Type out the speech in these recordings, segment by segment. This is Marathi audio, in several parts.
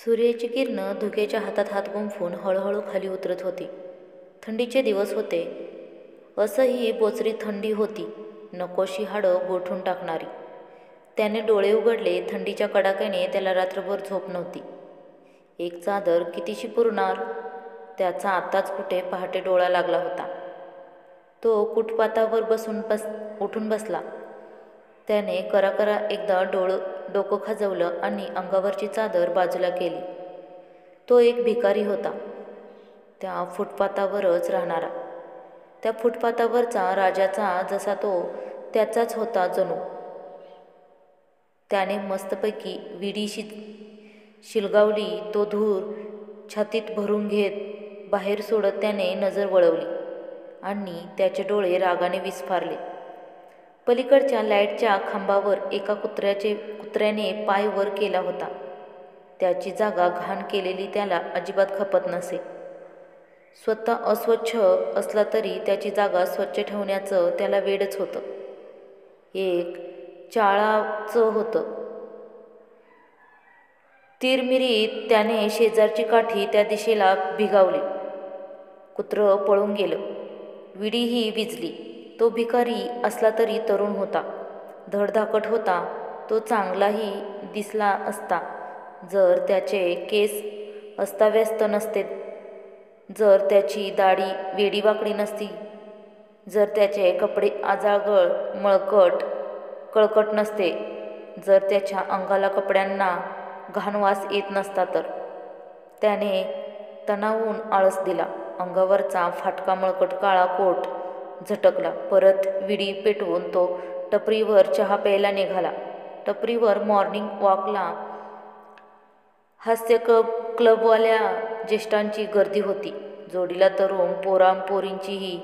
सूर्याची किरणं धुक्याच्या हातात हात गुंफून हळूहळू खाली उतरत होती. थंडीचे दिवस होते. असही बोचरी थंडी होती, नकोशी हाडं गोठून टाकणारी. त्याने डोळे उघडले. थंडीच्या कडाक्याने त्याला रात्रभर झोप नव्हती. एक चादर कितीशी पुरणार? त्याचा आत्ताच कुठे पहाटे डोळा लागला होता. तो फुटपाथावर उठून बसला. त्याने कराकरा एकदा डोकं खाजवलं आणि अंगावरची चादर बाजूला केली. तो एक भिकारी होता, त्या फुटपाथावरच राहणारा. त्या फुटपाथावरचा राजाचा जसा तो त्याचाच होता जणू. त्याने मस्तपैकी विडी शिलगावली. तो धूर छातीत भरून घेत बाहेर सोडत त्याने नजर वळवली आणि त्याचे डोळे रागाने विस्फारले. पलीकडच्या लाईटच्या खांबावर एका कुत्र्याने पाय वर केला होता. त्याची जागा घाण केलेली त्याला अजिबात खपत नसे. स्वतः अस्वच्छ असला तरी त्याची जागा स्वच्छ ठेवण्याचं त्याला वेडच होतं. एक चाळाचं होतं. तिरमिरीत त्याने शेजारची काठी त्या दिशेला भिगावली. कुत्रं पळून गेलं. विडीही विझली. तो भिकारी असला तरी तरुण होता, धडधाकट होता. तो चांगलाही दिसला असता जर त्याचे केस अस्ताव्यस्त नसते, जर त्याची दाढी वेडीवाकडी नसती, जर त्याचे कपडे आजाळगळ कळकट नसते, जर त्याच्या अंगाला कपड्यांना घाणवास येत नसता तर. त्याने तणावून आळस दिला. अंगावरचा फाटका मळकट काळा कोट झटकला. परत विडी पेटवून तो टपरीवर चहा प्यायला निघाला. टपरीवर मॉर्निंग वॉकला हास्य क्लबवाल्या ज्येष्ठांची गर्दी होती. जोडीला तरुण पोरांपोरींचीही.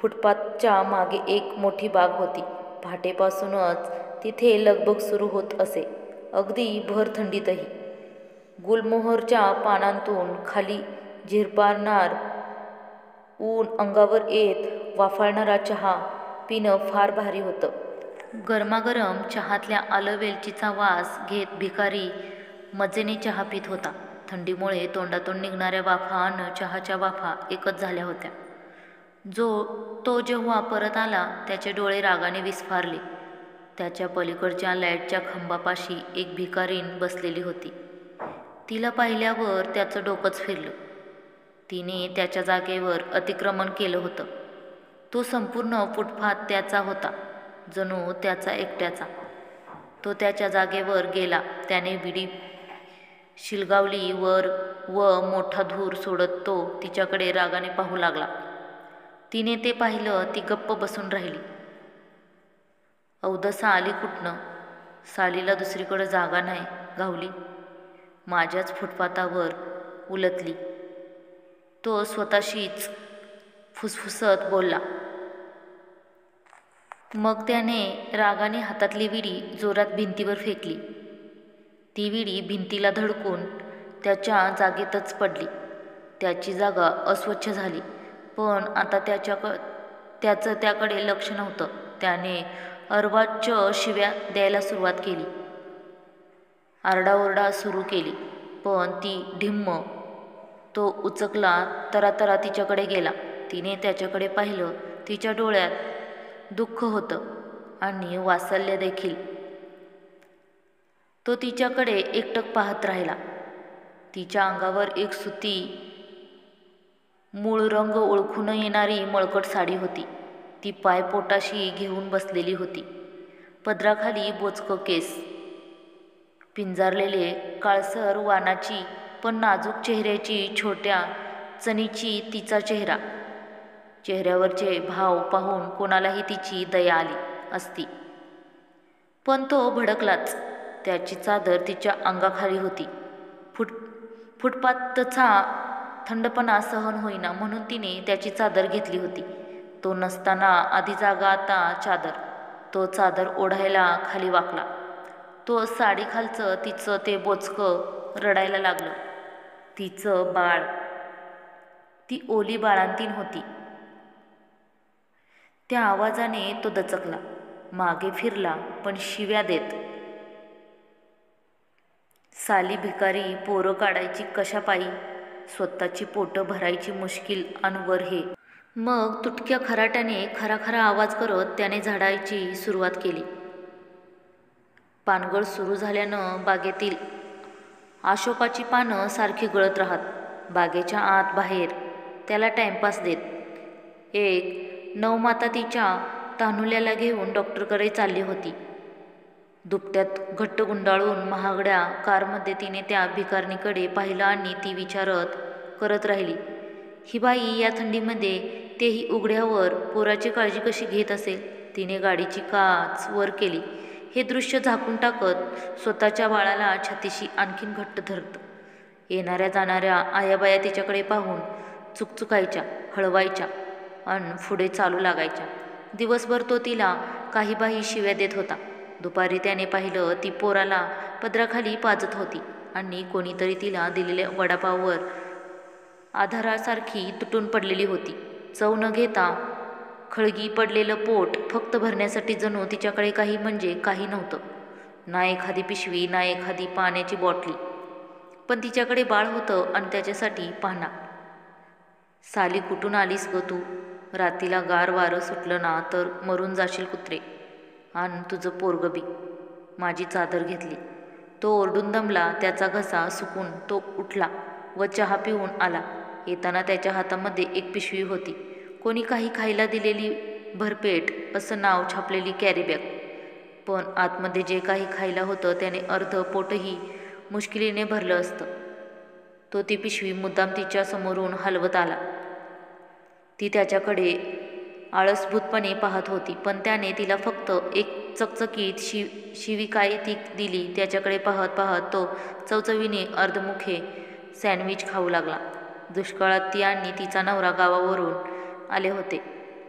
फुटपाथच्या मागे एक मोठी बाग होती. पहाटेपासूनच तिथे लगबग सुरू होत असे, अगदी भर थंडीतही. गुलमोहरच्या पानांतून खाली झिरपारणार ऊन अंगावर येत वाफाळणारा चहा पिणं फार भारी होतं. गरमागरम चहातल्या आलं वेलचीचा वास घेत भिकारी मजेने चहा पित होता. थंडीमुळे तोंडातून निघणाऱ्या वाफा आणि चहाच्या वाफा एकच झाल्या होत्या. तो जेव्हा परत आला त्याचे डोळे रागाने विस्फारले. त्याच्या पलीकडच्या लाईटच्या खांबापाशी एक भिकारीण बसलेली होती. तिला पाहिल्यावर त्याचं डोकंच फिरलं. तिने त्याच्या जागेवर अतिक्रमण केलं होतं. तो संपूर्ण फुटपाथ त्याचा होता, जणू त्याचा एकट्याचा. तो त्याच्या जागेवर गेला. त्याने विडी शिलगावली व मोठा धूर सोडत तो तिच्याकडे रागाने पाहू लागला. तिने ते पाहिलं. ती गप्प बसून राहिली. अवदसा आली कुठनं? सालीला दुसरीकडे जागा नाही गावली. माझ्याच फुटपाथावर उलतली. तो स्वतःशीच फुसफुसत बोलला. मग त्याने रागाने हातातली विडी जोरात भिंतीवर फेकली. ती विडी भिंतीला धडकून त्याच्या जागेतच पडली. त्याची जागा अस्वच्छ झाली. पण आता त्याचं त्याकडे लक्ष नव्हतं. त्याने अर्वाच्य शिव्या द्यायला सुरुवात केली. आरडाओरडा सुरू केली. पण ती ढिम्म. तो उचकला. तरातरा तिच्याकडे गेला. तिने त्याच्याकडे पाहिलं. तिच्या डोळ्यात दुःख होतं आणि वात्सल्य देखील. तो तिच्याकडे एकटक पाहत राहिला. तिच्या अंगावर एक सुती, मूळ रंग ओळखू न येणारी मळकट साडी होती. ती पाय पोटाशी घेऊन बसलेली होती. पदराखाली बोचकं केस, पिंजारलेले काळसर वाणाची पण नाजूक चेहऱ्याची, छोट्या चणीची तिचा चेहरा. चेहऱ्यावरचे भाव पाहून कोणालाही तिची दया आली असती. पण तो भडकलाच. त्याची चादर तिच्या अंगाखाली होती. फुटपाथचा थंडपणा सहन होईना म्हणून तिने त्याची चादर घेतली होती. तो नसताना आधी जागा, आता चादर. तो चादर ओढायला खाली वाकला. तो साडीखालचं तिचं ते बोचकं रडायला लागलं. तिचं बाळ. ती ओली बाळंतीण होती. त्या आवाजाने तो दचकला. मागे फिरला. पण शिव्या देत साली भिकारी पोरं काढायची कशापायी, स्वतःची पोटं भरायची मुश्किल अनवर हे. मग तुटक्या खराट्याने खरा आवाज करत त्याने झाडायची सुरुवात केली. पानगळ सुरू झाल्यानं बागेतील अशोकाची पानं सारखी गळत राहत. बागेच्या आत बाहेर त्याला टाइमपास देत. एक नवमाता तिच्या तान्हुल्याला घेऊन डॉक्टरकडे चालली होती. दुपट्यात घट्ट गुंडाळून महागड्या कारमध्ये तिने त्या भिकारणीकडे पाहिलं आणि ती विचारत करत राहिली, ही बाई या थंडीमध्ये, तेही उघड्यावर, पोराची काळजी कशी घेत असेल. तिने गाडीची काच वर केली. हे दृश्य झाकून टाकत स्वतःच्या बाळाला छातीशी आणखीन घट्ट धरत. येणाऱ्या जाणाऱ्या आयाबाया तिच्याकडे पाहून चुकचुकायच्या, हळवायच्या अन पुढे चालू लागायच्या. दिवसभर तो तिला काही बाही शिव्या देत होता. दुपारी त्याने पाहिलं ती पोराला पदराखाली पाजत होती आणि कोणीतरी तिला दिलेल्या वडापाववर आधारासारखी तुटून पडलेली होती. चव न घेता खळगी पडलेलं पोट फक्त भरण्यासाठी जणू तिच्याकडे काही म्हणजे काही नव्हतं. ना एखादी पिशवी, ना एखादी पाण्याची बॉटली, पण तिच्याकडे बाळ होतं आणि त्याच्यासाठी पाहणा. साली कुठून आलीस ग तू? रातीला गार वारं सुटलं ना तर मरून जाशील कुत्रे. आणि तुझं पोरग बी. माझी चादर घेतली. तो ओरडून दमला. त्याचा घसा सुकून तो उठला व चहा पिऊन आला. येताना त्याच्या हातामध्ये एक पिशवी होती. कोणी काही खायला दिलेली भरपेट असं नाव छापलेली कॅरीबॅग. पण आतमध्ये जे काही खायला होतं त्याने अर्ध पोटही मुश्किलीने भरलं असतं. तो ती पिशवी मुद्दाम तिच्या समोरून हलवत आला. ती त्याच्याकडे आळसभूतपणे पाहत होती, पण त्याने तिला फक्त एक चकचकीत शिविकाई ती दिली. त्याच्याकडे पाहत पाहत तो चवचवीने अर्धमुखे सँडविच खाऊ लागला. दुष्काळात ती आणि तिचा नवरा गावावरून आले होते.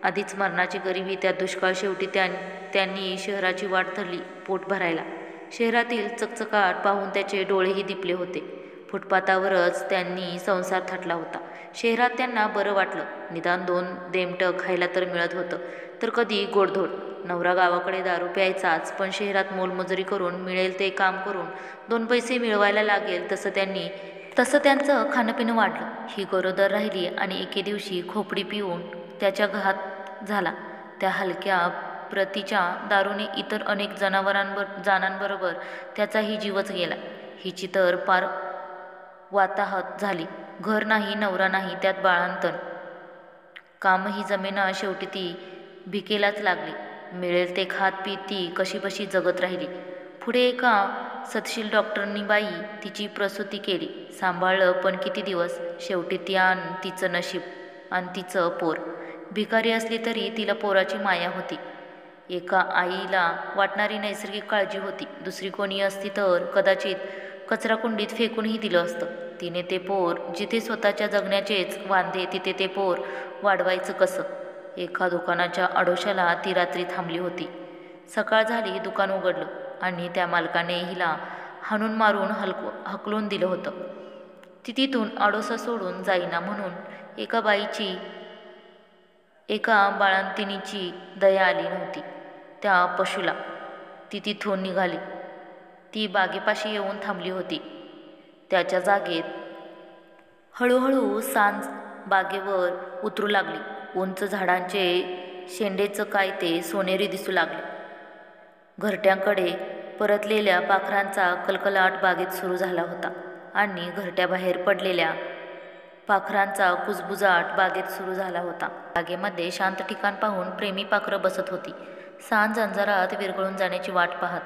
आधीच मरणाची गरिबी, त्यात दुष्काळ. शेवटी त्यांनी शहराची वाट धरली पोट भरायला. शहरातील चकचकाट पाहून त्याचे डोळेही दिपले होते. फुटपाथावरच त्यांनी संसार थाटला होता. शहरात त्यांना बरं वाटलं. निदान 2 देमटं खायला तर मिळत होतं, तर कधी गोडधोड. नवरा गावाकडे दारू प्यायचाच, पण शहरात मोलमजुरी करून मिळेल ते काम करून 2 पैसे मिळवायला लागेल तसं त्यांचं खाणंपिणं वाढलं. ही गरोदर राहिली आणि एके दिवशी खोपडी पिऊन त्याच्या घात झाला. त्या हलक्या प्रतीच्या दारूने इतर अनेक जणांबरोबर त्याचाही जीवच गेला. हिची तर पार वाताहत झाली. घर नाही, नवरा नाही, त्यात बाळांतण. कामही जमेना. शेवटी ती भिकेलाच लागली. मिळेल ते खात पीत ती कशीबशी जगत राहिली. पुढे एका सतशील डॉक्टरनी बाई तिची प्रसूती केली. सांभाळलं पण किती दिवस. शेवटी ती आणि तिचं नशीब आणि तिचं पोर. भिकारी असली तरी तिला पोराची माया होती. एका आईला वाटणारी नैसर्गिक काळजी होती. दुसरी कोणी असती तर कदाचित कचराकुंडीत फेकूनही दिलं असतं. तिने ते पोर जिथे स्वतःच्या जगण्याचेच वांदे, तिथे ते पोर वाढवायचं कसं? एका दुकानाच्या आडोशाला ती रात्री थांबली होती. सकाळ झाली. दुकान उघडलं आणि त्या मालकाने हिला हाणून मारून हकलून दिलं होतं. ती तिथून आडोसा सोडून जाईना म्हणून एका बाळंतिणीची दया आली नव्हती त्या पशुला. ती तिथून निघाली. ती बागेपाशी येऊन थांबली होती. त्याच्या जागेत हळूहळू सांज बागेवर उतरू लागली. उंच झाडांचे शेंडेचं काय ते सोनेरी दिसू लागले. घरट्यांकडे परतलेल्या पाखरांचा कलकलाट बागेत सुरू झाला होता आणि घरट्याबाहेर पडलेल्या पाखरांचा कुजबुजाट बागेत सुरू झाला होता. बागेमध्ये शांत ठिकाण पाहून प्रेमी पाखरं बसत होती. सांज अंधारात विरघळून जाण्याची वाट पाहत.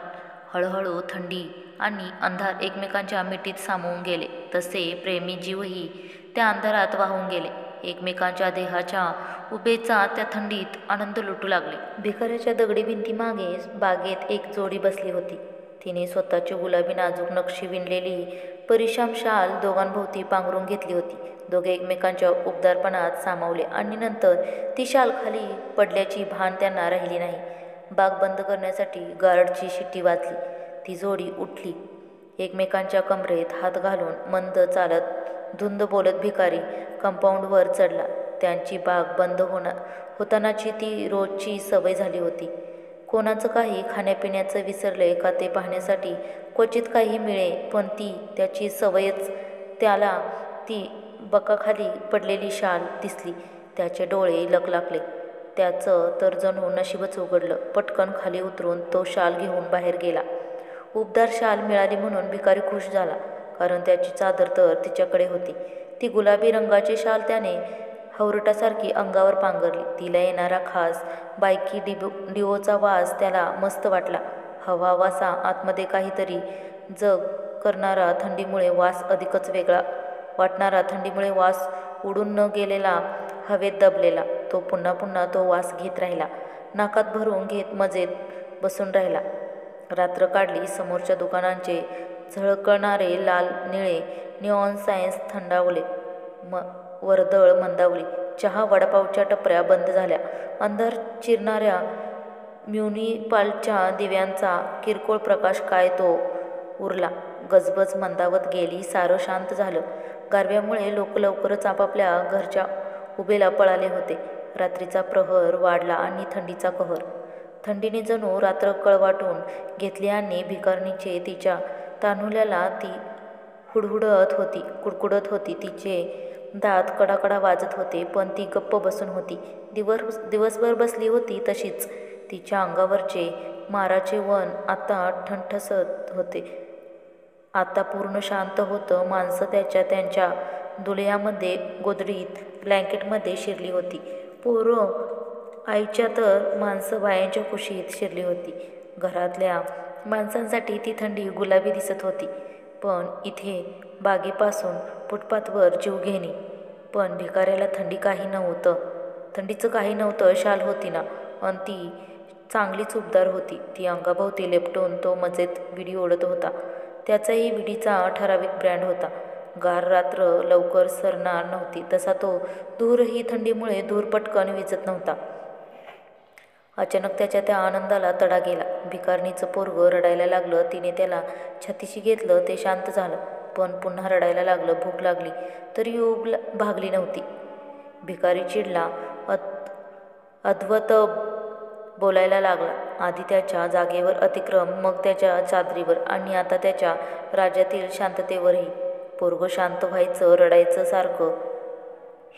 हळूहळू थंडी आणि अंधार एकमेकांच्या मिठीत सामावून गेले. तसे प्रेमी जीवही त्या अंधारात वाहून गेले. एकमेकांच्या देहाच्या उभेचा त्या थंडीत आनंद लुटू लागले. भिकाऱ्याच्या दगडी भिंतीमागे बागेत एक जोडी बसली होती. तिने स्वतःची गुलाबी नाजूक नक्षी विणलेली परिश्राम शाल दोघांभोवती पांघरून घेतली होती. दोघे एकमेकांच्या उबदारपणात सामावले आणि नंतर ती शाल खाली पडल्याची भान त्यांना राहिली नाही. बाग बंद करण्यासाठी गार्डची शिट्टी वाजली. ती जोडी उठली. एकमेकांच्या कमरेत हात घालून मंद चालत धुंद बोलत भिकारी कंपाऊंडवर चढला. त्यांची बाग बंद होतानाची ती रोजची सवय झाली होती. कोणाचं काही खाण्यापिण्याचं विसरलंय का ते पाहण्यासाठी क्वचित काही मिळे, पण ती त्याची सवयच. त्याला ती बकाखाली पडलेली शाल दिसली. त्याचे डोळे लखलखले. त्याचं तर जणू नशीबच उघडलं. पटकन खाली उतरून तो शाल घेऊन बाहेर गेला. उबदार शाल मिळाली म्हणून भिकारी खुश झाला, कारण त्याची चादर तर तिच्याकडे होती. ती गुलाबी रंगाची शाल त्याने हवरटासारखी अंगावर पांघरली. तिला येणारा खास बायकी डिओचा वास त्याला मस्त वाटला. हवा वासा आतमध्ये काहीतरी जग करणारा, थंडीमुळे वास अधिकच वेगळा वाटणारा, थंडीमुळे वास उडून न गेलेला, हवेत दबलेला. तो पुन्हा पुन्हा तो वास घेत राहिला, नाकात भरून घेत मजेत बसून राहिला. रात्र काढली. समोरच्या दुकानांचे झळकणारे लाल निळे निऑन सायन्स थंडावले. वर्दळ मंदावली. चहा वडापावच्या टपऱ्या बंद झाल्या. अंधार चिरणाऱ्या म्युनिसिपालिटीच्या दिव्यांचा किरकोळ प्रकाश काय तो उरला. गजबज मंदावत गेली. सारं शांत झालं. गारव्यामुळे लोक लवकरच आपापल्या घरच्या उभेला पळाले होते. रात्रीचा प्रहर वाढला आणि थंडीचा कहर. थंडीने जणू रात्र कळवाटून घेतली आणि भिकारणीचे तिच्या तान्हुल्याला ती हुडहुडत होती, कुडकुडत होती. तिचे दात कडाकडा वाजत होते, पण ती गप्प बसून होती. दिवसभर बसली होती तशीच. तिच्या अंगावरचे माराचे वन आता ठणठसत होते. आता पूर्ण शांत होतं. माणसं त्यांच्या दुलह्यामध्ये, गोधडीत, ब्लँकेटमध्ये शिरली होती. पोरं आईच्या तर माणसं बायांच्या कुशीत शिरली होती. घरातल्या माणसांसाठी ती थंडी गुलाबी दिसत होती, पण इथे बागेपासून फुटपाथवर जीवघेणी. पण भिकाऱ्याला थंडीचं काही नव्हतं. शाल होती ना, अन ती चांगलीच उबदार होती. ती अंगाभोवती लेपटून तो मजेत विडी ओढत होता. त्याचाही विडीचा ठराविक ब्रँड होता. गार रात्र लवकर सरणार नव्हती, तसा तो धूरही थंडीमुळे धूर पटकन विझत नव्हता. अचानक त्याच्या त्या आनंदाला तडा गेला. भिकारणीचं पोरगं रडायला लागलं. तिने त्याला छातीशी घेतलं. ते शांत झालं, पण पुन्हा रडायला लागलं. भूक लागली तरी ऊब भागली नव्हती. भिकारी चिडला. अद्वत बोलायला लागला. आधी त्याच्या जागेवर अतिक्रम, मग त्याच्या चादरीवर, आणि आता त्याच्या राज्यातील शांततेवरही. पोरगं शांत व्हायचं, रडायचं, सारखं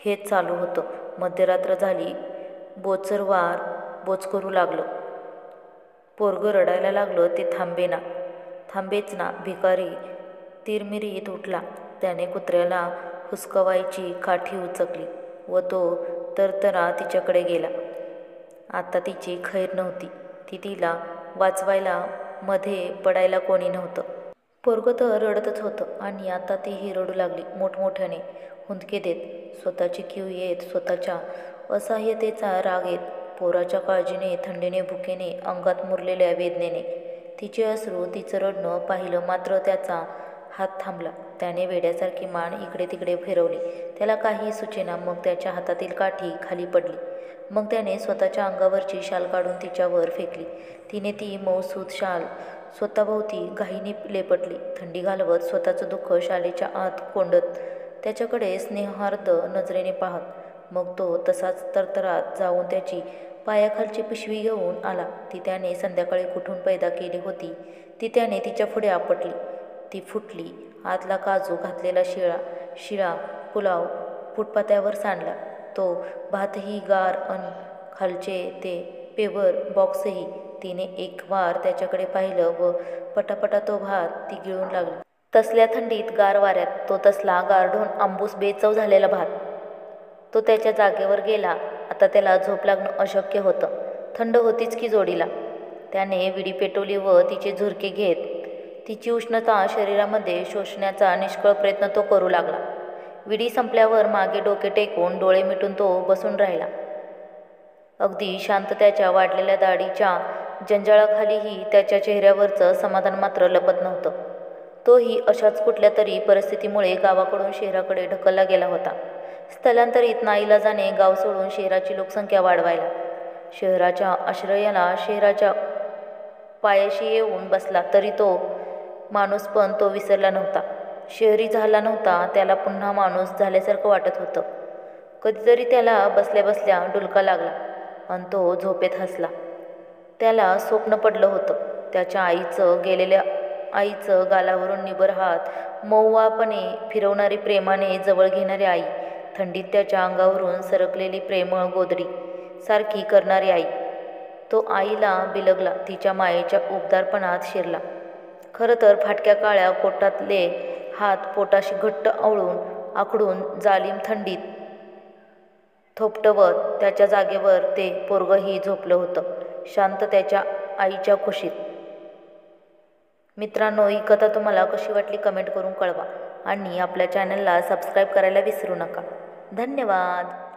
हेच चालू होतं. मध्यरात्र झाली. बोचरवार बोचकरू लागलं. पोरगं रडायला लागलं. ते थांबेच ना. भिकारी तिरमिरीत उठला. त्याने कुत्र्याला हुसकावायची काठी उचकली व तो तरतरा तिच्याकडे गेला. आता तिची खैर नव्हती. तिला वाचवायला, मध्ये पडायला कोणी नव्हतं. पोरगं तर रडतच होतं, आणि आता तीही रडू लागली, मोठमोठ्याने हुंदके देत, स्वतःची कीव येत, स्वतःच्या असहाय्यतेचा राग येत, पोराच्या काळजीने, थंडीने, भुकेने, अंगात मुरलेल्या वेदनेने. तिचे अश्रू, तिचं रडणं पाहिलं मात्र त्याचा हात थांबला. त्याने वेड्यासारखी मान इकडे तिकडे फिरवली. त्याला काही सुचेना. मग त्याच्या हातातील काठी खाली पडली. मग त्याने स्वतःच्या अंगावरची शाल काढून तिच्यावर फेकली. तिने ती मऊसूत शाल स्वतःभोवती घाईने लेपटली, थंडी घालवत, स्वतःचं दुःख शालेच्या आत कोंडत, त्याच्याकडे स्नेहार्द नजरेने पाहत. मग तो तसाच तरतरात जाऊन त्याची पायाखालची पिशवी घेऊन आला. ती त्याने संध्याकाळी कुठून पैदा केली होती, ती त्याने तिच्या पुढे आपटली. ती फुटली. आतला काजू घातलेला शिळा पुलाव फुटपाथ्यावर सांडला. तो भातही गार, अन खालचे ते पेवर बॉक्सही. तिने एक वार त्याच्याकडे पाहिलं व पटापटा तो भात ती गिळून लागली. तसल्या थंडीत, गार वाऱ्यात तो तसला गारढोण आंबूस बेचव झालेला भात. तो त्याच्या जागेवर गेला. आता त्याला झोप लागणं अशक्य होतं. थंड होतीच की जोडीला. त्याने विडी पेटवली व तिचे झुरके घेत तिची उष्णता शरीरामध्ये शोषण्याचा निष्फळ प्रयत्न तो करू लागला. विडी संपल्यावर मागे डोके टेकून, डोळे मिटून तो बसून राहिला. अगदी शांत. त्याच्या वाढलेल्या दाढीच्या जंजाळाखालीही त्याच्या चेहऱ्यावरचं समाधान मात्र लपत नव्हतं. तोही अशाच कुठल्या तरी परिस्थितीमुळे गावाकडून शहराकडे ढकलला गेला होता. स्थलांतरित, नाईलाजाने गाव सोडून शहराची लोकसंख्या वाढवायला. शहराच्या आश्रयाला, शहराच्या पायाशी येऊन बसला. तरी तो माणूस पण तो विसरला नव्हता. शहरी झाला नव्हता. त्याला पुन्हा माणूस झाल्यासारखं वाटत होतं. कधीतरी त्याला बसल्या बसल्या डुलका लागला, अन तो झोपेत हसला. त्याला स्वप्न पडलं होतं. त्याच्या आईचं आईचं गालावरून निबर हात मऊवापणे फिरवणारी, प्रेमाने जवळ घेणारी आई, थंडीत त्याच्या अंगावरून सरकलेली प्रेमळ गोदडी सारखी करणारी आई. तो आईला बिलगला, तिच्या मायेच्या उबदारपणात शिरला. खरं तर फाटक्या काळ्या कोटातले हात पोटाशी घट्ट आवळून आखडून जालिम थंडीत थोपटवत त्याच्या जागेवर ते पोरगंही झोपलं होतं, शांत त्याच्या आईच्या कुशीत. मित्रांनो, ही कथा तुम्हाला कशी वाटली कमेंट करून कळवा आणि आपल्या चॅनलला सबस्क्राईब करायला विसरू नका. धन्यवाद.